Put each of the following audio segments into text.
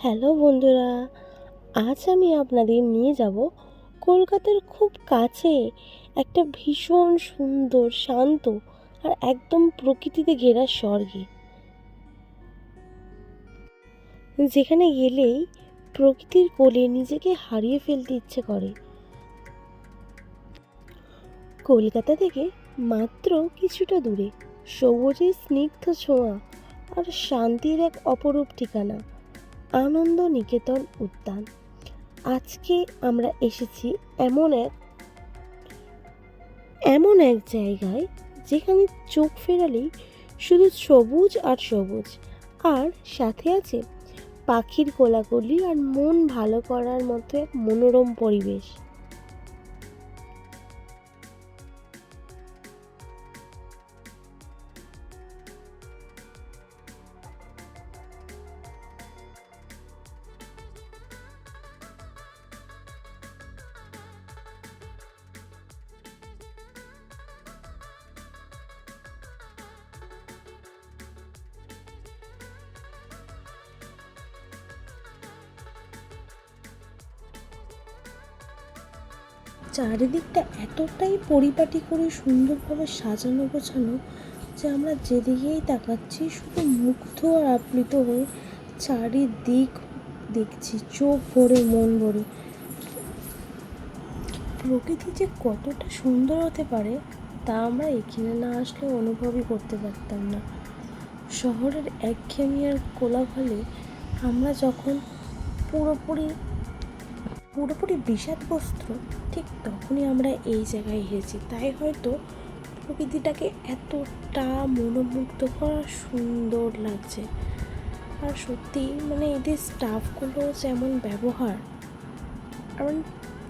Hello বন্ধুরা, আজ আমি আপনাদের নিয়ে যাব কলকাতার খুব কাছে একটা ভীষণ সুন্দর, শান্ত আর একদম প্রকৃতিতে ঘেরা স্বর্গে, যেখানে গেলেই প্রকৃতির কোলে নিজেকে হারিয়ে ফেলতে ইচ্ছে করে। কলকাতা থেকে মাত্র কিছুটা দূরে, সবুজের স্নিগ্ধ ছোঁয়া আর শান্তির এক অপরূপ ঠিকানা, আনন্দ নিকেতন উদ্যান। আজকে আমরা এসেছি এমন এক জায়গায় যেখানে চোখ ফেরালেই শুধু সবুজ আর সবুজ, আর সাথে আছে পাখির কোলাকুলি আর মন ভালো করার মতো এক মনোরম পরিবেশ। চারিদিকটা এতটাই পরিপাটি করে সুন্দরভাবে সাজানো গোছানো যে আমরা যেদিকেই তাকাচ্ছি শুধু মুগ্ধ আর আপ্লুত হয়ে চারিদিক দেখছি, চোখ ভরে মন ভরে। প্রকৃতি যে কতটা সুন্দর হতে পারে তা আমরা এখানে না আসলে অনুভবই করতে পারতাম না। শহরের একঘেয়েমি আর কোলাহলে আমরা যখন পুরোপুরি পুরোপুরি বিষাদগ্রস্ত, ঠিক তখনই আমরা এই জায়গায় এসেছি। তাই হয়তো প্রকৃতিটাকে এতটা মনোমুগ্ধকর আর সুন্দর লাগছে। আর সত্যি এদের স্টাফগুলো যেমন ব্যবহার, কারণ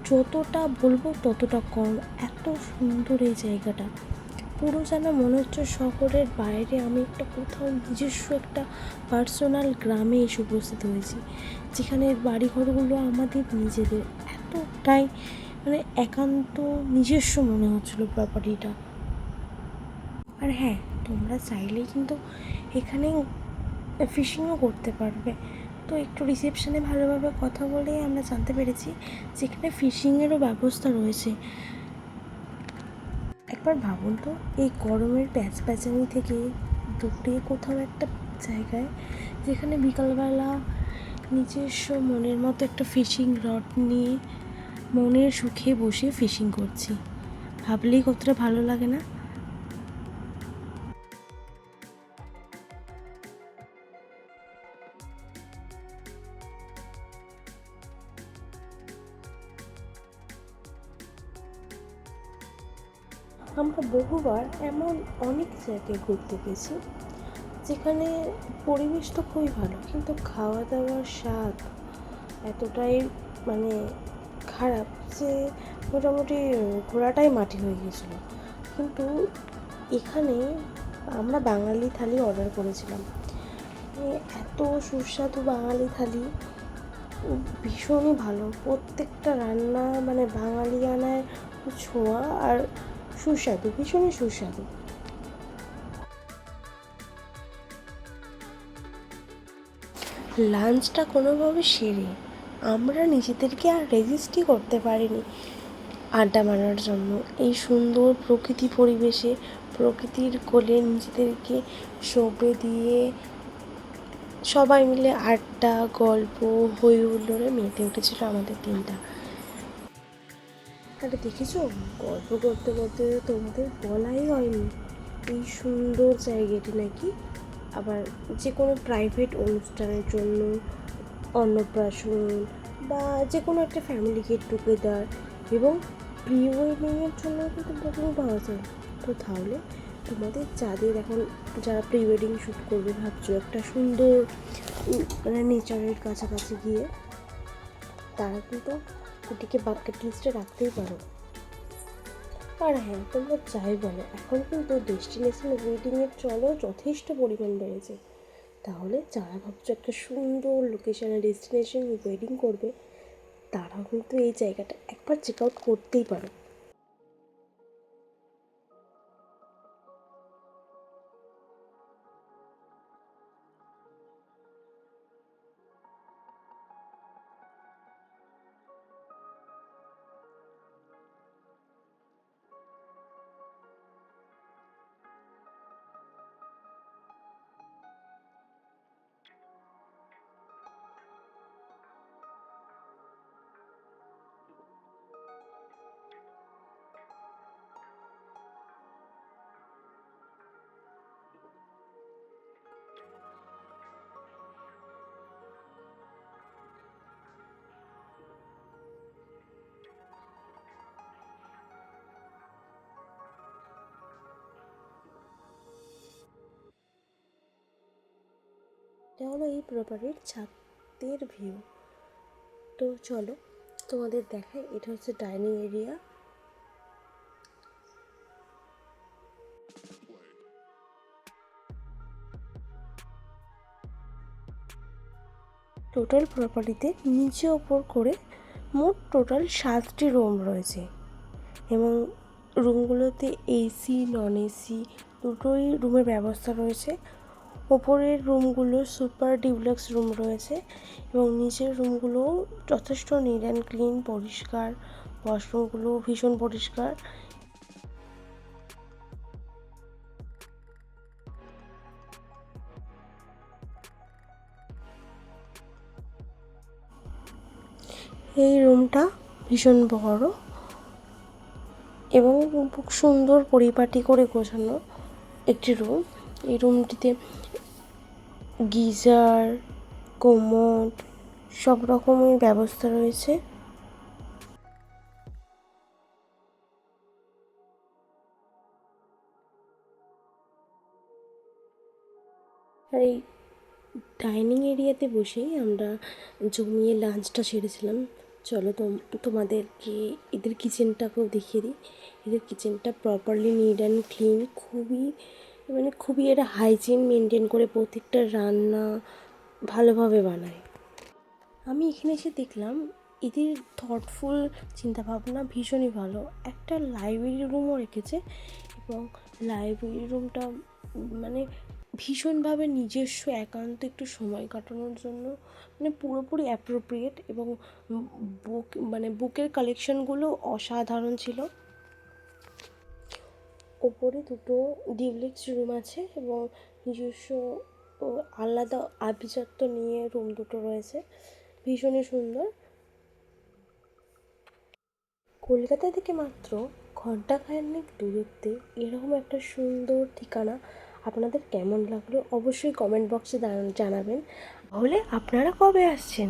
যতটা বলবো ততটা কম। এত সুন্দর এই জায়গাটা, পুরো যেন মনে হচ্ছে শহরের বাইরে আমি একটা কোথাও নিজস্ব একটা পার্সোনাল গ্রামে এসে উপস্থিত হয়েছি, যেখানে বাড়িঘরগুলো আমাদের নিজেদের। এতটাই একান্ত নিজস্ব মনে হচ্ছিলো প্রপার্টিটা। আর হ্যাঁ, তোমরা চাইলেই কিন্তু এখানে ফিশিংও করতে পারবে। তো একটু রিসেপশনে ভালোভাবে কথা বলে আমরা জানতে পেরেছি যেখানে ফিশিংয়েরও ব্যবস্থা রয়েছে। একবার ভাবুন তো, এই গরমের প্যাচপ্যাচানি থেকে দূরে কোথাও একটা জায়গায় যেখানে বিকালবেলা নিজস্ব মনের মতো একটা ফিশিং রড নিয়ে মনের সুখে বসে ফিশিং করছি, ভাবলেই কতটা ভালো লাগে না? আমরা বহুবার এমন অনেক জায়গায় ঘুরতে গেছি যেখানে পরিবেশ তো খুবই ভালো, কিন্তু খাওয়া দাওয়ার স্বাদ এতটাই মানে খারাপ যে মোটামুটি ঘোরাটাই মাটি হয়ে গিয়েছিলো। কিন্তু এখানে আমরা বাঙালি থালি অর্ডার করেছিলাম, এত সুস্বাদু বাঙালি থালি, ভীষণই ভালো। প্রত্যেকটা রান্না বাঙালিয়ানায় ছোঁয়া আর সুস্বাদু, ভীষণই সুস্বাদু। লাঞ্চটা কোনোভাবে সেরে আমরা নিজেদেরকে আর রেজিস্টই করতে পারিনি আড্ডা মারার জন্য। এই সুন্দর প্রকৃতি পরিবেশে প্রকৃতির কোলে নিজেদেরকে সঁপে দিয়ে সবাই মিলে আড্ডা, গল্প, হই হুল্লোড়ে মেতে উঠেছিল আমাদের দিনটা। আর দেখেছো, গল্প করতে করতে তোমাদের বলাই হয়নি এই সুন্দর জায়গাটি নাকি আবার যে কোনো প্রাইভেট অনুষ্ঠানের জন্য, অন্নপ্রাশন বা যে কোনো একটা ফ্যামিলি গেট টুগেদার এবং প্রি ওয়েডিংয়ের জন্য কিন্তু বুকিং পাওয়া যায়। তো তাহলে তোমাদের যাদের এখন, যারা প্রি ওয়েডিং শ্যুট করবে ভাবছো একটা সুন্দর নেচারের কাছাকাছি গিয়ে, তারা কিন্তু এটিকে বাকেট লিস্টে রাখতেই পারো। আর হ্যাঁ, তোমরা যাই বলো, এখন কিন্তু ডেস্টিনেশন ওয়েডিংয়ের চলও যথেষ্ট পরিমাণ বেড়েছে। তাহলে যারা ভাবছো একটা সুন্দর লোকেশানে ডেস্টিনেশন ওয়েডিং করবে, তারাও কিন্তু এই জায়গাটা একবার চেক আউট করতেই পারো। এটা হলো এই প্রপার্টির ছাদের ভিউ। তো চলো তোমাদের দেখাই, এটা হচ্ছে ডাইনিং এরিয়া। টোটাল প্রপার্টিতে নিচে ওপর করে মোট টোটাল 7টি রুম রয়েছে এবং রুমগুলোতে এসি নন এসি দুটোই রুমের ব্যবস্থা রয়েছে। ওপরের রুমগুলো সুপার ডিউলাক্স রুম রয়েছে এবং নিচের রুমগুলোও যথেষ্ট নিট অ্যান্ড ক্লিন, পরিষ্কার। ওয়াশরুমগুলো ভীষণ পরিষ্কার। এই রুমটা ভীষণ বড় এবং খুব সুন্দর পরিপাটি করে গোছানো একটি রুম। এই রুমটিতে গিজার, কোমোড সব রকমের ব্যবস্থা রয়েছে। আর এই ডাইনিং এরিয়াতে বসেই আমরা জমিয়ে লাঞ্চটা সেরেছিলাম। চলো তোমাদেরকে এদের কিচেনটাকেও দেখিয়ে দিই। এদের কিচেনটা প্রপারলি নিট অ্যান্ড ক্লিন, খুবই এরা হাইজিন মেনটেন করে প্রত্যেকটা রান্না ভালোভাবে বানায়। আমি এখানে এসে দেখলাম এদের থটফুল চিন্তাভাবনা ভীষণই ভালো। একটা লাইব্রেরি রুমও রেখেছে এবং লাইব্রেরি রুমটা মানে ভীষণভাবে নিজস্ব একান্ত একটু সময় কাটানোর জন্য পুরোপুরি অ্যাপ্রোপ্রিয়েট এবং বুকের কালেকশনগুলো অসাধারণ ছিল। ওপরে দুটো ডিউপ্লেক্স রুম আছে এবং নিজস্ব আলাদা আভিজাত্য নিয়ে রুম দুটো রয়েছে, ভীষণই সুন্দর। কলকাতা থেকে মাত্র ঘণ্টাখানেক দূরত্বে এরকম একটা সুন্দর ঠিকানা আপনাদের কেমন লাগলো অবশ্যই কমেন্ট বক্সে জানাবেন। তাহলে আপনারা কবে আসছেন?